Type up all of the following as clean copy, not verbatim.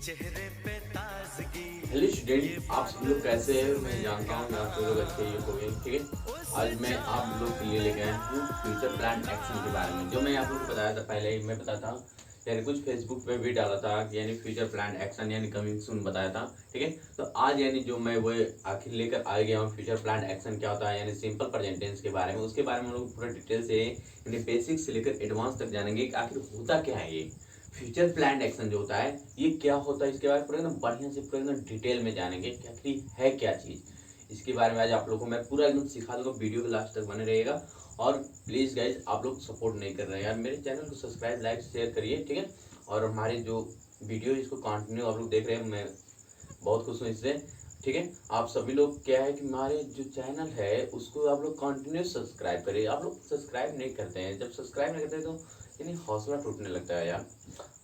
Hello student, आप सब लोग कैसे हैं? मैं जानता हूँ आप सब लोग अच्छे ही होंगे। ठीक है, आज मैं आप लोग के लिए लेके आया हूँ फ्यूचर प्लान एक्शन के बारे में। जो मैं आप लोग को बताया था पहले ही, मैं बताया था यानी कुछ फेसबुक पे भी डाला था यानी फ्यूचर प्लान एक्शन यानी कमिंग सून बताया था। ठीक है, तो आज यानी जो मैं वो आखिर लेकर आ गया हूँ फ्यूचर प्लान एक्शन क्या होता है यानी सिंपल प्रेजेंट टेंस के बारे में। उसके बारे में हम लोग पूरा डिटेल से यानी बेसिक से लेकर एडवांस तक जानेंगे कि आखिर होता क्या है ये फ्यूचर प्लान एक्शन जो होता है, ये क्या होता है। इसके बारे में पूरा एकदम बढ़िया से पूरा एकदम डिटेल में जानेंगे कि आखिर है क्या चीज। इसके बारे में आज आप लोगों को मैं पूरा एकदम सिखा दूंगा। वीडियो के लास्ट तक बने रहेगा। और प्लीज गाइज, आप लोग सपोर्ट नहीं कर रहे हैं यार, मेरे चैनल को सब्सक्राइब लाइक शेयर करिए। ठीक है, और हमारे जो वीडियो इसको कंटिन्यू आप लोग देख रहे हैं, मैं बहुत खुश हूँ इससे। ठीक है, आप सभी लोग क्या है कि हमारे जो चैनल है उसको आप लोग कंटिन्यू सब्सक्राइब करिए। आप लोग सब्सक्राइब नहीं करते हैं, जब सब्सक्राइब नहीं करते हैं तो यानी हौसला टूटने लगता है यार।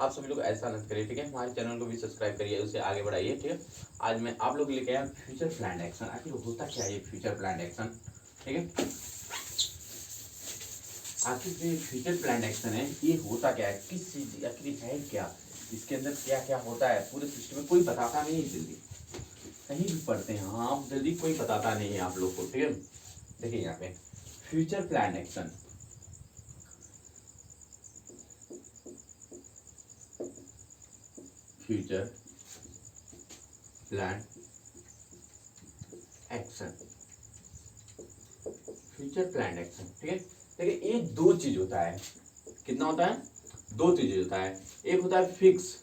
आप सभी लोग ऐसा मत करिए। ठीक है, हमारे चैनल को भी सब्सक्राइब करिए, उसे आगे बढ़ाइए। ठीक है, आज मैं आप लोग लेके आया फ्यूचर प्लान एक्शन। आखिर होता क्या है ये फ्यूचर प्लान एक्शन? ठीक है, आखिर जो फ्यूचर प्लान एक्शन है ये होता क्या है, किस चीज आखिर है क्या, इसके अंदर क्या क्या होता है, पूरे सिस्टम में कोई बताता नहीं है जल्दी। कहीं भी पढ़ते हैं आप जल्दी, कोई बताता नहीं है आप लोग को। ठीक है, देखिए यहाँ पे future plan action, future plan action, future plan action. ठीक है, देखिए ये दो चीज होता है। कितना होता है? दो चीज होता है। एक होता है फिक्स,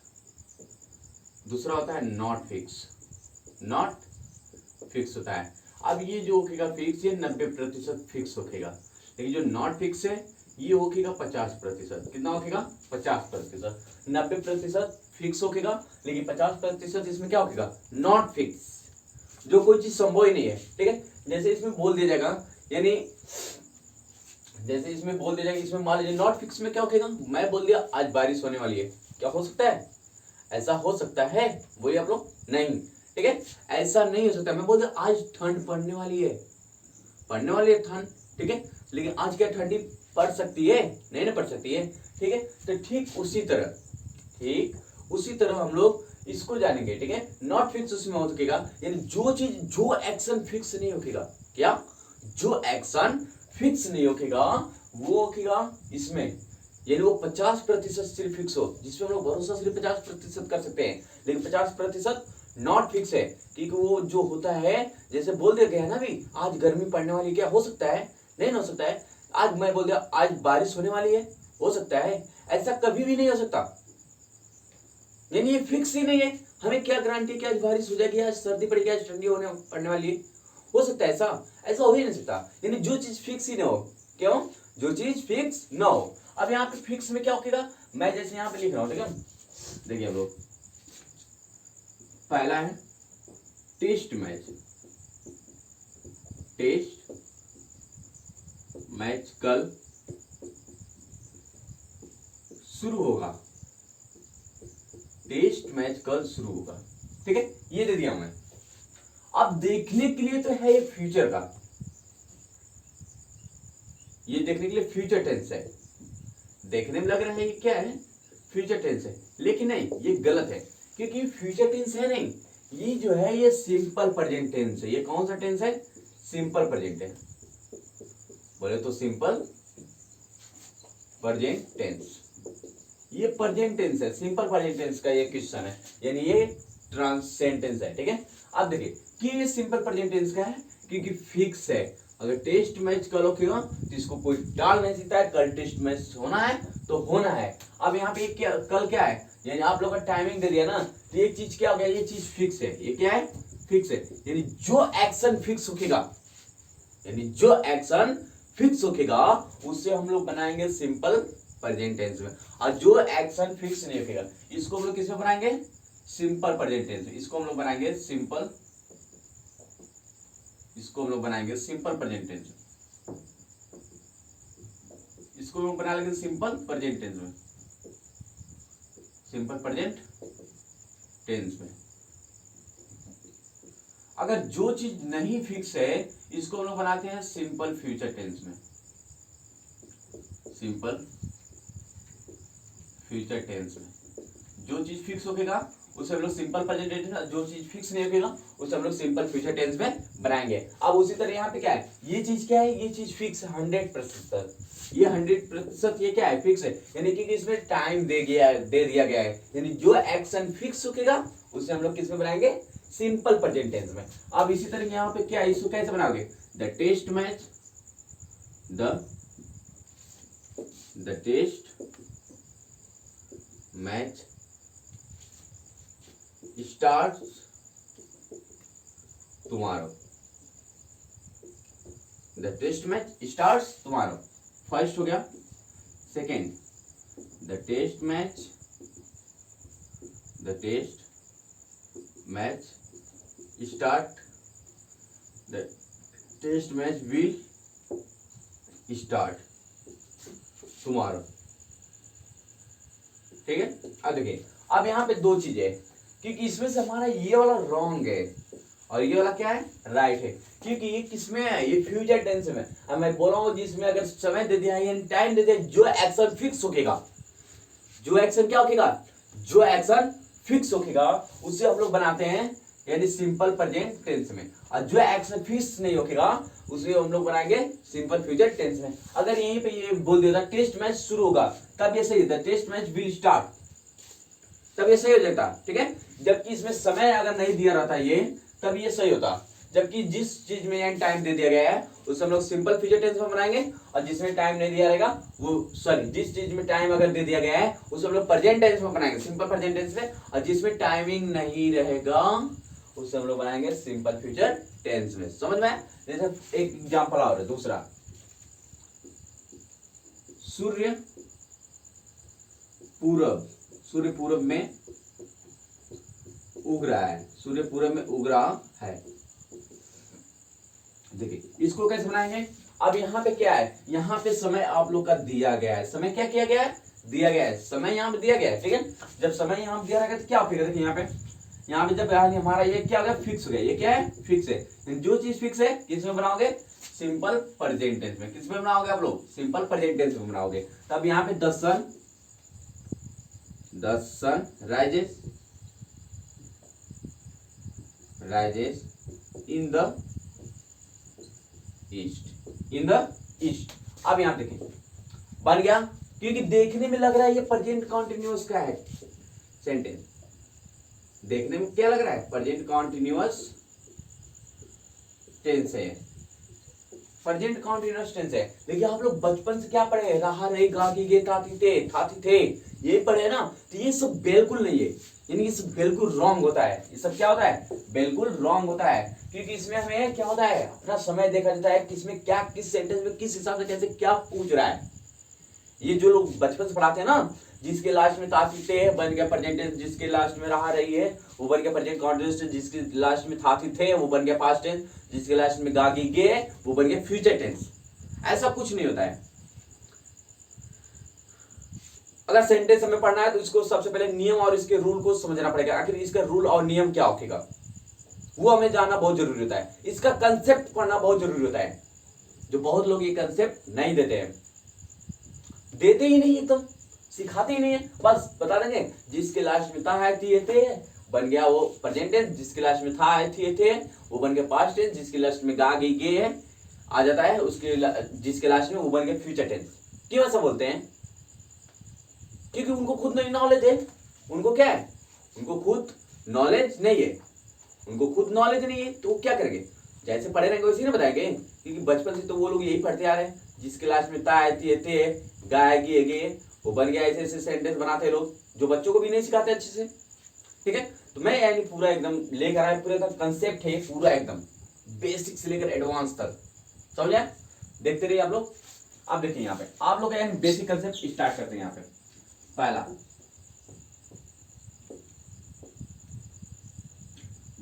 दूसरा होता है नॉट फिक्स। नॉट फिक्स होता है। अब ये जो होगा फिक्स, ये 90% फिक्स होगा। लेकिन जो नॉट फिक्स है ये होगा 50%। कितना होगा? 50%। 90% फिक्स होगा, लेकिन 50% इसमें क्या होगा? नॉट फिक्स, जो कोई चीज संभव ही नहीं है। ठीक है, जैसे इसमें बोल दिया जाएगा यानी जैसे इसमें बोल दिया जाएगा, इसमें मान लीजिए नॉट फिक्स में क्या होगा, मैं बोल दिया आज बारिश होने वाली है। क्या हो सकता है? ऐसा हो सकता है? वही आप लोग नहीं। ठीक है, ऐसा नहीं हो सकता। मैं बोल दिया आज ठंड पड़ने वाली है, पड़ने वाली है ठंड। ठीक है, लेकिन आज क्या ठंडी पड़ सकती है? नहीं ना पड़ सकती है। ठीक है, तो ठीक उसी तरह हम लोग इसको जानेंगे। ठीक है, नॉट फिक्स उसमें हो सकेगा यानी जो चीज, जो एक्शन फिक्स नहीं होगा। क्या? जो एक्शन फिक्स नहीं होगा वो होगा इसमें, यानी वो 50% सिर्फ फिक्स हो, जिसमें हम लोग भरोसा सिर्फ 50% कर सकते हैं। लेकिन 50% नॉट फिक्स है, क्योंकि वो जो होता है, जैसे बोल दिया गया ना भी आज गर्मी पड़ने वाली, क्या हो सकता है? नहीं हो सकता है। आज मैं बोल दिया आज बारिश होने वाली है, हो सकता है? ऐसा कभी भी नहीं हो सकता, यानी ये फिक्स ही नहीं है। हमें क्या गारंटी कि आज बारिश हो जाएगी, आज सर्दी पड़ेगी, आज ठंडी होने पड़ने वाली है? हो सकता है ऐसा? ऐसा हो ही नहीं सकता। यानी जो चीज फिक्स ही ना हो। क्यों? जो चीज फिक्स ना हो। अब यहाँ पे फिक्स में क्या होगा, मैं जैसे यहाँ पे लिख रहा हूं। ठीक है, देखिए हम लोग, पहला है टेस्ट मैच। टेस्ट मैच कल शुरू होगा। टेस्ट मैच कल शुरू होगा। ठीक है, ये दे दिया मैं। अब देखने के लिए तो है ये फ्यूचर का, ये देखने के लिए फ्यूचर टेंस है। देखने में लग रहा है ये क्या है? फ्यूचर टेंस है, लेकिन नहीं, ये गलत है। क्योंकि फ्यूचर टेंस है नहीं, ये जो है ये सिंपल प्रेजेंट टेंस है। ये कौन सा टेंस है? सिंपल प्रेजेंट है। बोले तो सिंपल प्रेजेंट टेंस, ये प्रेजेंट टेंस है। सिंपल प्रेजेंट टेंस का ये क्वेश्चन है, यानी ये ट्रांस सेंटेंस है। ठीक है, अब देखिए कि ये सिंपल प्रेजेंट टेंस का है क्योंकि फिक्स है। अगर टेस्ट मैच कल होगा तो इसको कोई टाल नहीं सकता है। कल टेस्ट मैच होना है तो होना है। अब यहाँ पे क्या, कल क्या है, यानी आप लोगों का टाइमिंग दे दिया ना, तो ये चीज क्या हो गया? ये चीज फिक्स है। ये क्या है? फिक्स है, यानी जो एक्शन फिक्स होगा, यानी जो एक्शन फिक्स होगा उससे हम लोग बनाएंगे सिंपल प्रेजेंट टेंस में। और जो एक्शन फिक्स नहीं होगा इसको हम लोग किसमें बनाएंगे? सिंपल प्रेजेंट टेंस में। इसको हम लोग बनाएंगे सिंपल, इसको हम लोग बनाएंगे सिंपल प्रेजेंट टेंस में। इसको हम लोग बना लेंगे सिंपल प्रेजेंट टेंस में, सिंपल प्रेजेंट टेंस में। अगर जो चीज नहीं फिक्स है इसको हम लोग बनाते हैं सिंपल फ्यूचर टेंस में, सिंपल फ्यूचर टेंस में। जो चीज फिक्स होगा उसे हम लोग सिंपल प्रेजेंट टेंस, जो चीज फिक्स नहीं होगी उसे हम लोग सिंपल फ्यूचर टेंस में बनाएंगे। अब उसी तरह यहाँ पे क्या है, ये चीज क्या है, ये चीज फिक्स 100%, ये 100% ये क्या है, फिक्स है, यानी कि इसमें टाइम दे दिया गया है, यानी जो एक्शन फिक्स होगा उसे हम लोग किस में बनाएंगे, सिंपल प्रेजेंट टेंस में। अब इसी तरह यहाँ पे क्या है, इसको कैसे बनाओगे, the test match starts tomorrow, the test match starts tomorrow, first हो गया। Second, the test match will start tomorrow, ठीक है। अब देखिए, अब यहाँ पे दो चीजें, क्योंकि इसमें से हमारा ये वाला रॉन्ग है और ये वाला क्या है, राइट है, क्योंकि ये किसमें है, ये फ्यूचर टेंस में। अब मैं बोल रहा हूँ जिसमें अगर समय दे दिया या टाइम दे दिया, जो एक्शन फिक्स होगा, जो एक्शन क्या होगा, जो एक्शन फिक्स होगा उसे हम लोग बनाते हैं यानी सिंपल प्रेजेंट टेंस में, और जो एक्शन फिक्स नहीं होगा उसे हम लोग बनाएंगे सिंपल फ्यूचर टेंस में। अगर यहीं पे ये बोल देता टेस्ट मैच शुरू होगा, तब ये सही होता, टेस्ट मैच विल स्टार्ट, तब ये सही हो जाता, ठीक है। जबकि इसमें समय अगर नहीं दिया रहता ये, तब ये सही होता। जबकि जिस चीज में एंड टाइम दे दिया गया है उसे हम लोग सिंपल फ्यूचर टेंस में बनाएंगे, और जिसमें टाइम नहीं दिया रहेगा वो, सॉरी, जिस चीज में टाइम अगर दे दिया गया है उसे हम लोग प्रेजेंट टेंस में बनाएंगे, सिंपल प्रेजेंट टेंस में, और जिसमें टाइमिंग नहीं रहेगा उसे हम लोग बनाएंगे सिंपल फ्यूचर टेंस में। समझ में? जैसे एक एग्जांपल और है, दूसरा, सूर्य पूरब में उग रहा है, सूर्य पूरब में उग रहा है। देखिए इसको कैसे बनाएंगे। अब यहाँ पे क्या है, यहाँ पे समय आप लोग का दिया गया है, समय क्या किया गया है, दिया गया है, समय यहाँ पे दिया गया है, ठीक है। जब समय यहाँ पे दिया रहेगा तो क्या होगा, देखिए यहाँ पे जब हमारा ये क्या हो गया, फिक्स हो गया, ये क्या है, फिक्स है। जो चीज फिक्स है किसमें बनाओगे, सिंपल प्रेजेंट टेंस में। किसमें बनाओगे आप लोग, सिंपल प्रेजेंट टेंस में बनाओगे। तब यहाँ पे the sun rises in the east. अब यहाँ देखिए बन गया, क्योंकि देखने में लग रहा है ये प्रेजेंट कॉन्टिन्यूअस का है सेंटेंस, देखने में क्या लग रहा है, प्रेजेंट कॉन्टिन्यूअस टेंस है, प्रेजेंट कॉन्टिन्यूअस टेंस है। देखिए आप लोग बचपन से क्या पढ़े, रहा रही गागी गे ताती थे, ये पढ़े ना, तो ये सब बिल्कुल नहीं है, यानी ये सब बिल्कुल रॉन्ग होता है। ये सब क्या होता है, बिल्कुल रॉन्ग होता है, क्योंकि इसमें हमें क्या होता है, अपना समय देखा जाता है, किसमें क्या, किस सेंटेंस में किस हिसाब से कैसे क्या पूछ रहा है। ये जो लोग बचपन से पढ़ाते हैं ना, जिसके लास्ट में ताती थे बन गया प्रेजेंट टेंस, जिसके लास्ट में रहा रही है वो बन गया प्रेजेंट कॉन्टिन्यूअस टेंस, जिसके लास्ट में ताती थे वो बन गया पास्ट टेंस, जिसके लास्ट में गागी गे वो बन गया फ्यूचर टेंस। ऐसा कुछ नहीं होता है। अगर सेंटेंस हमें पढ़ना है तो इसको सबसे पहले नियम और इसके रूल को समझना पड़ेगा, आखिर इसका रूल और नियम क्या होगा वो हमें जानना बहुत जरूरी होता है। इसका कंसेप्ट पढ़ना बहुत जरूरी होता है, जो बहुत लोग ये कंसेप्ट नहीं देते हैं, देते ही नहीं, एकदम सिखाते ही नहीं है, बस बता देंगे जिसके लास्ट में था है थे बन गया वो प्रेजेंट टेंस, जिसके लास्ट में था है थे वो बन गया पास्ट टेंस, जिसके लास्ट में गा गई गे है आ जाता है उसके जिसके लास्ट में वो बन गया फ्यूचर टेंस। क्यों ऐसा बोलते हैं, क्योंकि उनको खुद नहीं नॉलेज है, उनको क्या है, उनको खुद नॉलेज नहीं है, उनको खुद नॉलेज नहीं है, तो वो क्या करेंगे, जैसे पढ़े रहेंगे वैसे नहीं बताएंगे, क्योंकि बचपन से तो वो लोग यही पढ़ते आ रहे हैं, जिसके लास्ट में ता थे गाएगी गे वो बन गया, ऐसे ऐसे सेंटेंस बनाते हैं लोग, जो बच्चों को भी नहीं सिखाते अच्छे से, ठीक है। तो मैं यानी पूरा एकदम लेकर आया, पूरा एकदम कंसेप्ट है, पूरा एकदम बेसिक से लेकर एडवांस तक, समझे, देखते रहिए आप लोग। अब देखिए यहाँ पे आप लोग यानी बेसिक कंसेप्ट स्टार्ट करते हैं। यहाँ पे पहला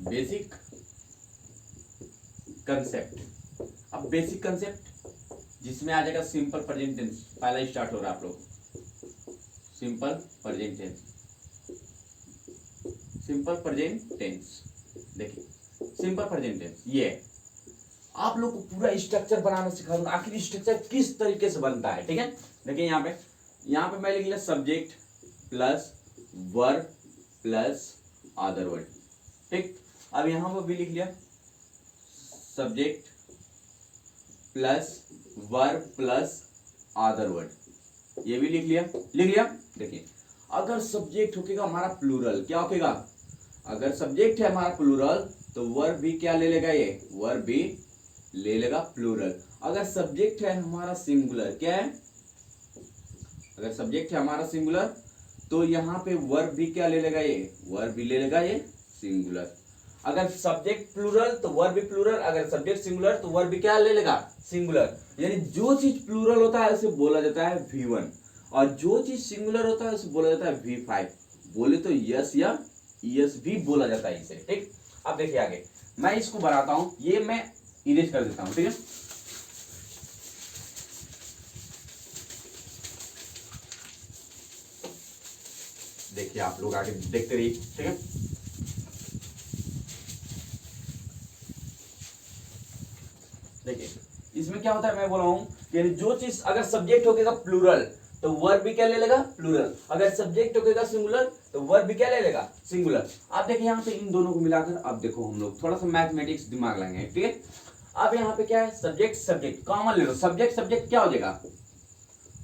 बेसिक कंसेप्ट। अब बेसिक कंसेप्ट जिसमें आ जाएगा सिंपल प्रेजेंट टेंस, पहला स्टार्ट हो रहा है आप लोग, simple present tense, simple present tense. देखिए सिंपल प्रेजेंट टेंस ये आप लोग को पूरा स्ट्रक्चर बनाना सिखा दूंगा, आखिर स्ट्रक्चर किस तरीके से बनता है, ठीक है। देखिए यहाँ पे मैं लिख लिया subject plus verb plus other word. ठीक, अब यहां पर भी लिख लिया subject plus verb plus other word, ये भी लिख लिया। देखिए अगर सब्जेक्ट होकेगा हमारा प्लूरल, क्या होकेगा, अगर सब्जेक्ट है हमारा प्लूरल तो वर्ब भी क्या ले लेगा, ये वर्ब भी ले लेगा प्लूरल। अगर सब्जेक्ट है हमारा सिंगुलर, क्या है, अगर सब्जेक्ट है हमारा सिंगुलर तो यहाँ पे वर्ब भी क्या ले लेगा, ये वर्ब भी ले लेगा ये सिंगुलर। अगर सब्जेक्ट प्लूरल तो वर्ब भी प्लूरल, अगर सब्जेक्ट सिंगुलर तो वर्ब भी क्या ले लेगा, सिंगुलर। यानी जो चीज प्लूरल होता है उसे बोला जाता है V1 और जो चीज सिंगुलर होता है उसे बोला जाता है V5। बोले तो यस या यस भी बोला जाता है इसे। ठीक, अब देखिए आगे मैं इसको बनाता हूं, ये मैं इरेज कर देता हूं। ठीक है, देखिए आप लोग आगे देखते रहिए। ठीक है, देखिए इसमें क्या होता है, मैं बोला हूं यानी जो चीज अगर सब्जेक्ट होगा प्लूरल तो वर्ब भी क्या ले लेगा, प्लूरल। अगर सब्जेक्ट होगा सिंगुलर तो वर्ब भी क्या ले लेगा, सिंगुलर। आप देखिए यहाँ पे इन दोनों को मिलाकर अब देखो हम लोग थोड़ा सा मैथमेटिक्स दिमाग लगाएंगे। ठीक है, अब यहाँ पे क्या है, सब्जेक्ट सब्जेक्ट कॉमन ले लो, सब्जेक्ट सब्जेक्ट क्या हो जाएगा,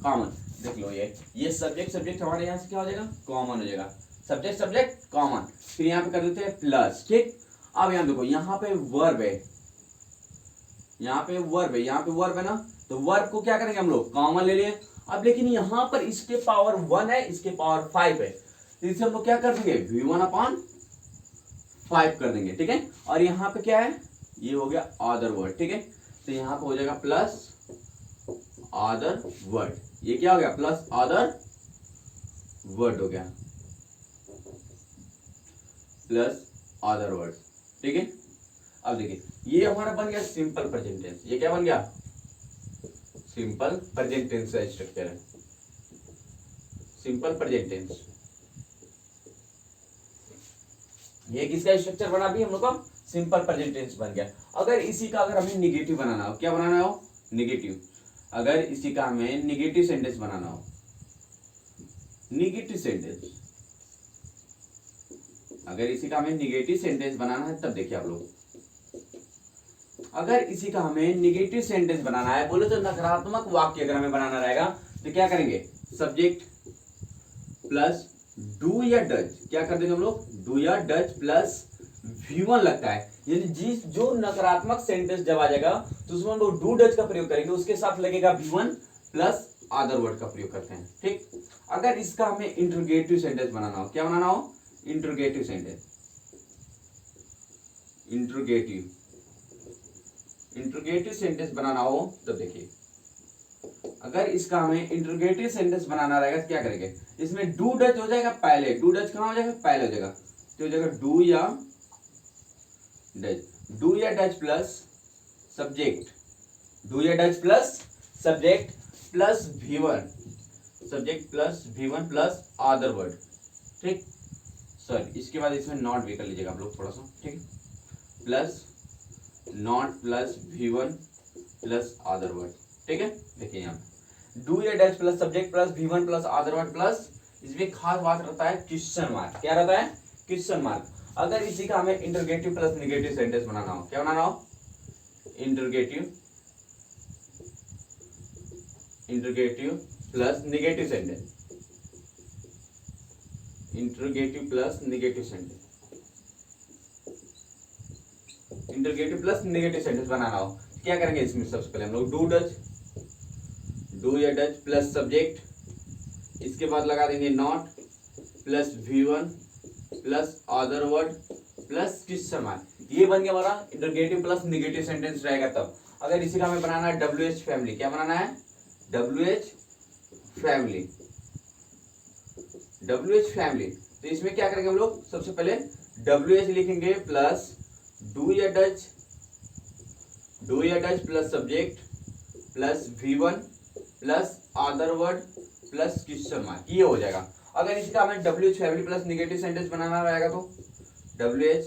कॉमन। देख लो ये सब्जेक्ट सब्जेक्ट हमारे यहाँ से क्या हो जाएगा, कॉमन हो जाएगा, सब्जेक्ट सब्जेक्ट कॉमन। फिर यहाँ पे कर देते हैं प्लस। ठीक, अब यहाँ देखो यहाँ पे वर्ब है, यहाँ पे वर्ब है ना, तो वर्ब को क्या करेंगे हम लोग, कॉमन ले लिए। अब लेकिन यहाँ पर इसके पावर 1 है, इसके पावर 5 है, तो इसे हम लोग क्या कर देंगे, V1/5 कर देंगे। ठीक है, और यहाँ पे क्या है, ये हो गया अदर वर्ड। ठीक है, तो यहाँ पे हो जाएगा प्लस अदर वर्ड, ये क्या हो गया, प्लस अदर वर्ड हो गया, प्लस अदर वर्ड। ठीक है, अब देखिए ये हमारा बन गया सिंपल प्रेजेंट टेंस। ये क्या बन गया, सिंपल प्रेजेंट टेंस का स्ट्रक्चर है, सिंपल प्रेजेंट टेंस। ये किसका स्ट्रक्चर बना भी हम लोग का, सिंपल प्रेजेंट टेंस बन गया। अगर इसी का अगर हमें निगेटिव बनाना हो, क्या बनाना हो, निगेटिव। अगर इसी का हमें निगेटिव सेंटेंस बनाना हो, निगेटिव सेंटेंस, अगर इसी का हमें निगेटिव सेंटेंस बनाना है तब देखिए आप लोग, अगर इसी का हमें निगेटिव सेंटेंस बनाना है, बोले तो नकारात्मक वाक्य अगर हमें बनाना रहेगा तो क्या करेंगे, सब्जेक्ट प्लस डू या डज, क्या कर देंगे हम लोग, डू या डज प्लस V1 लगता है। यानी जो नकारात्मक सेंटेंस जब आ जाएगा तो उसमें हम लोग डू डज का प्रयोग करेंगे, उसके साथ लगेगा V1 प्लस अदर वर्ड का प्रयोग करते हैं। ठीक, अगर इसका हमें इंटरोगेटिव सेंटेंस बनाना हो, क्या बनाना हो, इंटरोगेटिव सेंटेंस, इंटरोगेटिव सेंटेंस बनाना हो तब देखिए, अगर इसका हमें इंटरोगेटिव सेंटेंस बनाना रहेगा तो क्या करेंगे, इसमें डू डज हो जाएगा पहले, डू डज कहां हो जाएगा, पहले हो जाएगा, तो हो जाएगा डू या डज प्लस सब्जेक्ट, डू या does plus subject plus V1, subject plus V1 plus other word. ठीक, सॉरी इसके बाद इसमें नॉट भी कर लीजिएगा आप लोग थोड़ा सा। ठीक है, plus not plus V1 plus other word. ठीक है, देखिए यहाँ पे डू या does plus subject plus V1 plus other word plus, इसमें खास बात रहता है क्वेश्चन मार्क। क्या रहता है, क्वेश्चन मार्क। अगर इसी का हमें इंटरोगेटिव प्लस नेगेटिव सेंटेंस बनाना हो, क्या बनाना हो, interrogative plus negative sentence, interrogative plus negative sentence, interrogative plus negative sentence बनाना हो, क्या करेंगे, इसमें सबसे पहले हम लोग डू या डज प्लस सब्जेक्ट, इसके बाद लगा देंगे not plus V1 plus other word plus question mark. ये बन गया हमारा इंटरोगेटिव प्लस नेगेटिव सेंटेंस रहेगा तब। अगर इसी का हमें बनाना है WH फैमिली, क्या बनाना है, WH फैमिली, तो इसमें क्या करेंगे हम लोग, सबसे पहले WH लिखेंगे प्लस डू या does plus subject plus V1 plus other word plus question mark, ये हो जाएगा। अगर इसी का हमें WH family plus negative sentence बनाना रहेगा तो WH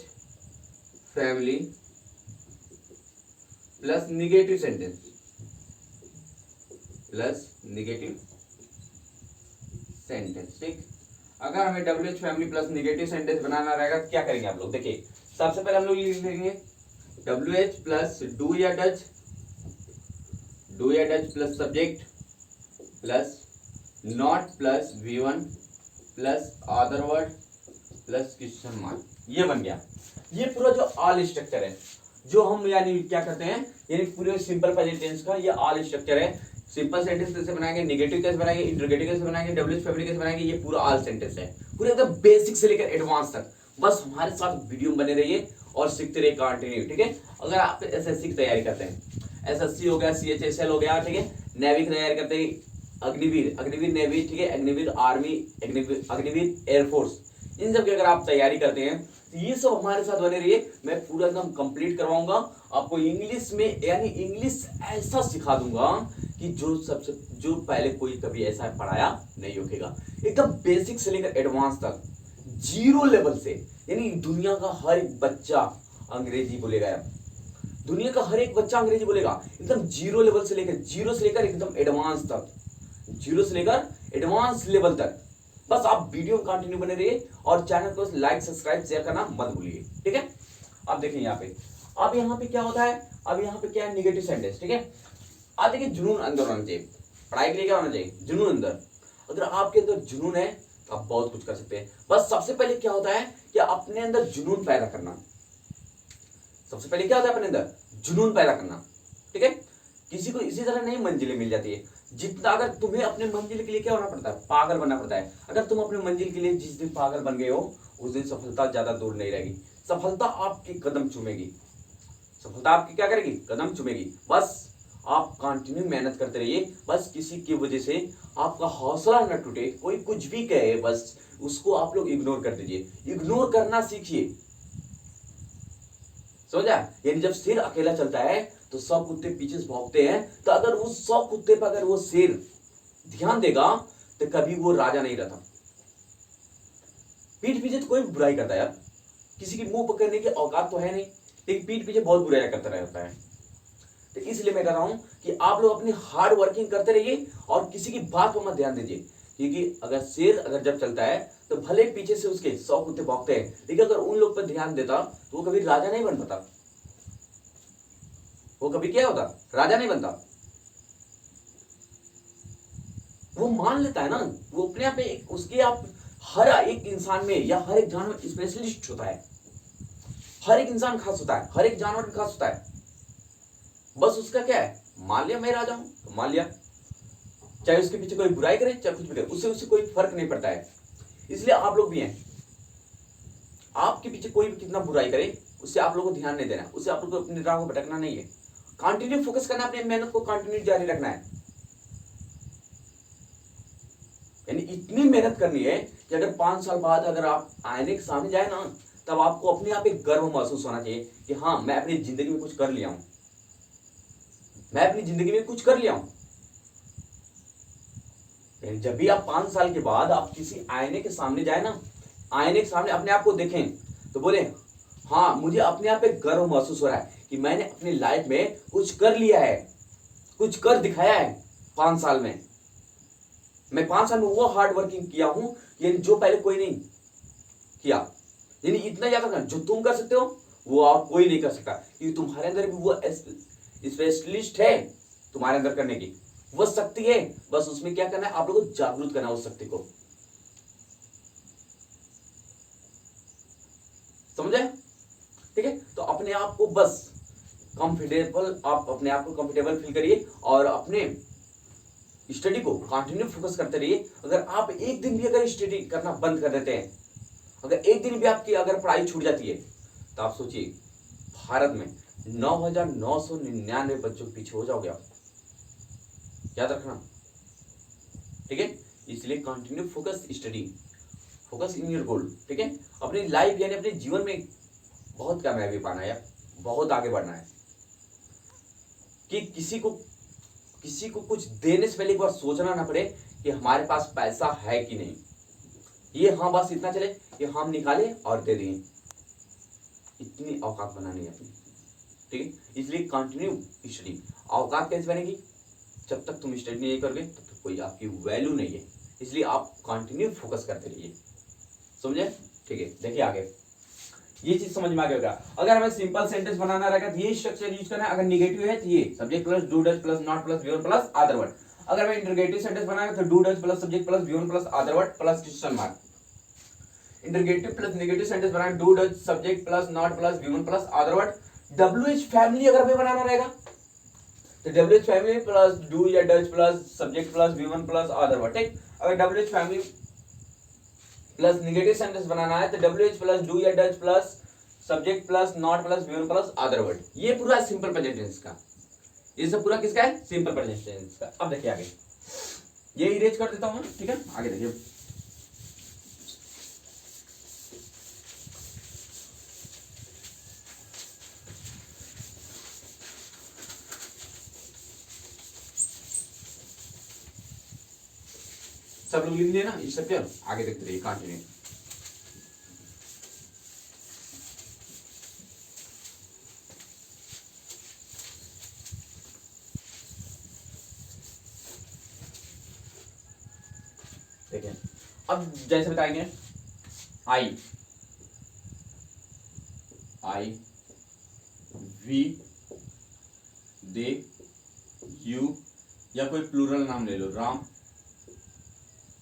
family plus negative sentence plus negative sentence. ठीक, अगर हमें WH family plus negative sentence बनाना रहेगा तो क्या करेंगे आप लोग? देखिए सबसे पहले हम लोग लिख देंगे WH प्लस डू या does plus subject plus not plus V1 plus other word plus question mark. ये बन गया। ये पूरा जो ऑल स्ट्रक्चर है जो हम यानी क्या करते हैं, यानी पूरे सिंपल प्रेजेंट टेंस का ये ऑल स्ट्रक्चर है। सिंपल सेंटेंस कैसे बनाएंगे, नेगेटिव कैसे बनाएंगे, इंटरोगेटिव कैसे बनाएंगे, WH फैमिली कैसे बनाएंगे, ये पूरा ऑल सेंटेंस है, पूरे एकदम बेसिक से लेकर एडवांस तक। बस हमारे साथ वीडियो बने रहिए और सीखते रहिए कंटिन्यू, ठीक है। अगर आप SSC की तैयारी करते हैं, SSC हो गया, CHSL हो गया, ठीक है, नेवी की तैयारी करते हैं, अग्निवीर नेवी, ठीक है, अग्निवीर आर्मी, अग्निवीर एयरफोर्स, इन सब की अगर आप तैयारी करते हैं तो ये सब हमारे साथ बने रहिए। मैं पूरा एकदम कंप्लीट करवाऊंगा आपको इंग्लिश में, यानी इंग्लिश ऐसा सिखा दूंगा कि जो पहले कोई कभी ऐसा पढ़ाया नहीं होगा। एकदम बेसिक से लेकर एडवांस तक, जीरो लेवल से, यानी दुनिया का हर एक बच्चा अंग्रेजी बोलेगा यार, दुनिया का हर एक बच्चा अंग्रेजी बोलेगा, एकदम जीरो लेवल से लेकर एकदम एडवांस तक, जीरो से लेकर एडवांस लेवल तक। बस आप वीडियो कंटिन्यू बने रहिए और चैनल को लाइक सब्सक्राइब शेयर करना मत भूलिए, ठीक है। अब देखिए यहाँ पे, अब यहाँ पे क्या होता है, अब यहाँ पे क्या है, निगेटिव सेंटेंस, ठीक है। अब देखिए जुनून अंदर होना चाहिए, पढ़ाई के लिए क्या होना चाहिए, जुनून अंदर। अगर आपके अंदर जुनून है तो आप बहुत कुछ कर सकते हैं। बस सबसे पहले क्या होता है कि अपने अंदर जुनून पैदा करना। सबसे पहले क्या होता है, अपने अंदर जुनून पैदा करना, ठीक है। किसी को इसी तरह नहीं मंजिलें मिल जाती है जितना, अगर तुम्हें अपने मंजिल के लिए क्या होना पड़ता है, पागल बनना पड़ता है। अगर तुम अपने मंजिल के लिए जिस दिन पागल बन गए हो उस दिन सफलता ज्यादा दूर नहीं रहेगी, सफलता आपकी कदम चूमेगी, सफलता आपकी क्या करेगी, कदम चूमेगी। बस आप कंटिन्यू मेहनत करते रहिए, बस किसी की वजह से आपका हौसला न टूटे, कोई कुछ भी कहे बस उसको आप लोग इग्नोर कर दीजिए, इग्नोर करना सीखिए, समझा। यानी जब शेर अकेला चलता है तो 100 कुत्ते पीछे भागते हैं, तो अगर उस 100 कुत्ते पर अगर वो शेर ध्यान देगा तो कभी वो राजा नहीं रहता। पीठ पीछे तो कोई बुराई करता है यार, किसी की मुंह पकड़ने की औकात तो है नहीं, लेकिन पीठ पीछे बहुत बुराई करता रहता है। तो इसलिए मैं कह रहा हूं कि आप लोग अपनी हार्ड वर्किंग करते रहिए और किसी की बात पर मत ध्यान दीजिए, क्योंकि अगर शेर अगर जब चलता है तो भले पीछे से उसके 100 कुत्ते भागते हैं, लेकिन अगर उन लोग पर ध्यान देता तो वो कभी राजा नहीं बन पाता, वो कभी क्या होता, राजा नहीं बनता। वो मान लेता है ना, वो अपने आप में उसके आप हर एक इंसान में या हर एक जानवर स्पेशलिस्ट होता है, हर एक इंसान खास होता है, हर एक जानवर खास होता है। बस उसका क्या है, मान लिया मैं राजा हूं तो मान लिया, चाहे उसके पीछे कोई बुराई करे चाहे कुछ भी करे, उससे कोई फर्क नहीं पड़ता है। इसलिए आप लोग भी हैं, आपके पीछे कोई भी कितना बुराई करे उससे आप लोगों को ध्यान नहीं देना, उससे आप लोग को अपनी राह को भटकना नहीं है, कंटिन्यू फोकस करना, अपनी मेहनत को कंटिन्यू जारी रखना है। यानी इतनी मेहनत करनी है कि अगर 5 साल बाद अगर आप आईने के सामने जाए ना, तब आपको अपने आप एक गर्व महसूस होना चाहिए कि हाँ मैं अपनी जिंदगी में कुछ कर लिया हूं, मैं अपनी जिंदगी में कुछ कर लिया हूं। जब भी आप 5 साल के बाद आप किसी आईने के सामने जाए ना, आईने के सामने अपने आप को देखें तो बोले हाँ मुझे अपने आप पे गर्व महसूस हो रहा है कि मैंने अपनी लाइफ में कुछ कर लिया है, कुछ कर दिखाया है 5 साल में। मैं 5 साल में वो हार्ड वर्किंग किया हूं यानी जो पहले कोई नहीं किया, यानी इतना ज्यादा कर जो तुम कर सकते हो वो और कोई नहीं कर सकता, क्योंकि तुम्हारे अंदर भी वो स्पेशलिस्ट है, तुम्हारे अंदर करने की वो शक्ति है। बस उसमें क्या करना है, आप लोगों को जागरूक करना उस शक्ति को, समझे, ठीक है। तो अपने आप को बस कंफर्टेबल, आप अपने आप को कंफर्टेबल फील करिए और अपने स्टडी को कंटिन्यू फोकस करते रहिए। अगर आप एक दिन भी अगर स्टडी करना बंद कर देते हैं, अगर एक दिन भी आपकी अगर पढ़ाई छूट जाती है, तो आप सोचिए भारत में 9,999 बच्चों के पीछे हो जाओगे आप, याद रखना, ठीक है। इसलिए continue focus study, focus in your goal, ठीक है। अपनी लाइफ यानी अपने जीवन में बहुत कामयाबी पाना है यार, बहुत आगे बढ़ना है कि किसी को कुछ देने से पहले एक बार सोचना ना पड़े कि हमारे पास पैसा है कि नहीं, ये हाँ बस इतना चले कि हम निकाले और दे दें, इतनी औकात बनानी है अपनी, ठीक है। इसलिए कंटिन्यू स्टडी। औकात कैसे बनेगी, जब तक तुम स्टडी नहीं करोगे तब तक कोई आपकी वैल्यू नहीं है, इसलिए आप कंटिन्यू फोकस करते रहिए, समझे? ठीक है, देखिए आगे ये चीज समझ में आ गया। अगर हमें सिंपल सेंटेंस बनाना रहेगा तो ये स्ट्रक्चर यूज करना है। अगर निगेटिव है तो ये subject plus do does plus not plus V one plus other word. अगर हमें इंटरोगेटिव सेंटेंस बनाना है तो do does plus subject plus V one plus other word plus question mark. Interrogative plus negative sentence बनाना do does subject plus not plus V one plus other word. WH family अगर हमें बनाना रहेगा तो WH family plus do या does plus subject plus V one plus other word. ठीक, अगर WH family plus negative sentence बनाना है तो डब्ल्यूएच प्लस डू या does plus subject plus not plus V one plus other word. ये पूरा simple present tense का, ये सब पूरा किसका है? सिंपल प्रेजेंट टेंस का। अब देखिए आगे, ये इरेज कर देता हूं, ठीक है? आगे देखिए, सब लोग लिख लिए ना इस सब? आगे देखते रहिए, कंटिन्यू। देखिए अब जैसे बताएंगे आई वी दे यू, या कोई प्लूरल नाम ले लो, Ram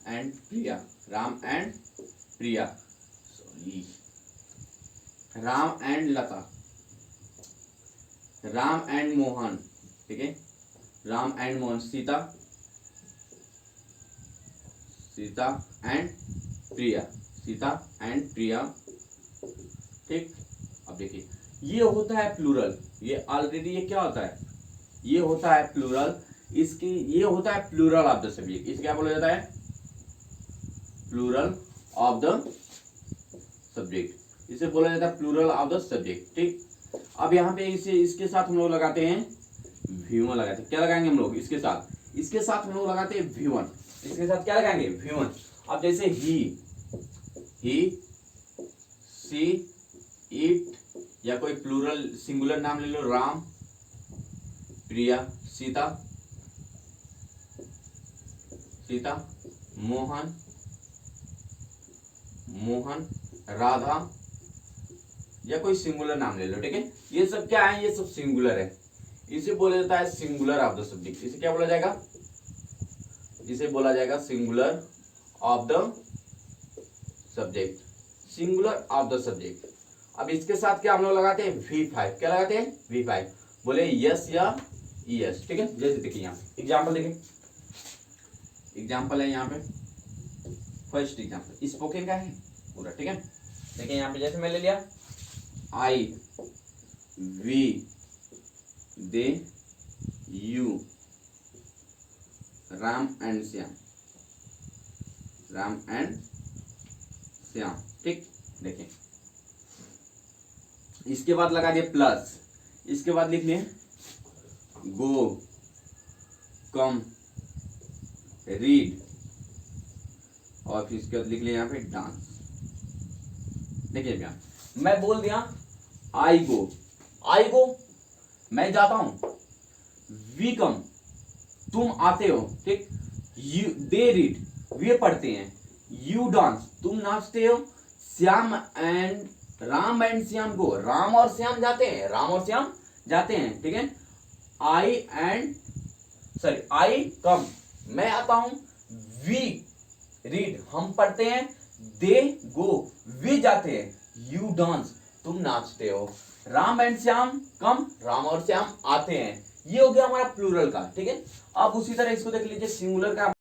and Priya, Ram and Priya, sorry Ram and Lata, Ram and Mohan, ठीक है? Ram and Mohan, Sita and Priya, Sita and Priya. ठीक, अब देखिए ये होता है प्लूरल, ये ऑलरेडी ये क्या होता है? ये होता है प्लूरल, इसकी ये होता है प्लूरल ऑफ द सब्जेक्ट। इसे क्या बोला जाता है? प्लूरल ऑफ द सब्जेक्ट, इसे बोला जाता है प्लूरल ऑफ द सब्जेक्ट। ठीक, अब यहाँ पे इसे इसके साथ हम लोग लगाते हैं V1 लगाते हैं। क्या लगाएंगे हम लोग इसके साथ? इसके साथ हम लोग लगाते हैं V1। इसके साथ क्या लगाएंगे? V1। अब जैसे ही सी इट, या कोई प्लूरल सिंगुलर नाम ले लो, राम प्रिया, सीता मोहन राधा, या कोई सिंगुलर नाम ले लो। ठीक है, ये सब क्या है? ये सब सिंगुलर है, इसे बोला जाता है सिंगुलर ऑफ द सब्जेक्ट। इसे क्या बोला जाएगा? इसे बोला जाएगा singular of the subject, singular of the subject. अब इसके साथ क्या हम लोग लगाते हैं? V5। क्या लगाते हैं? V5। बोले यस या यस, ठीक है? जैसे देखिए यहाँ एग्जाम्पल देखिए, एग्जाम्पल है यहाँ पे, फर्स्ट एग्जाम्पल स्पोकन का है पूरा, ठीक है? देखिए यहाँ पे जैसे मैं ले लिया I we they you, Ram and Shyam, ठीक? देखिए इसके बाद लगा दिए प्लस, इसके बाद लिख लिए गो, कम, रीड, और फिर इसके बाद लिख लिया यहाँ पे डांस। देखिए भैया मैं बोल दिया आई गो मैं जाता हूं, वी कम तुम आते हो, ठीक? यू दे रीड वे पढ़ते हैं, यू डांस तुम नाचते हो, राम एंड श्याम गो, राम और श्याम जाते हैं, ठीक है? आई कम मैं आता हूं, वी रीड हम पढ़ते हैं, दे गो वे जाते हैं, यू डांस तुम नाचते हो, राम एंड श्याम कम राम और श्याम आते हैं। ये हो गया हमारा प्लूरल का, ठीक है? अब उसी तरह इसको देख लीजिए सिंगुलर का।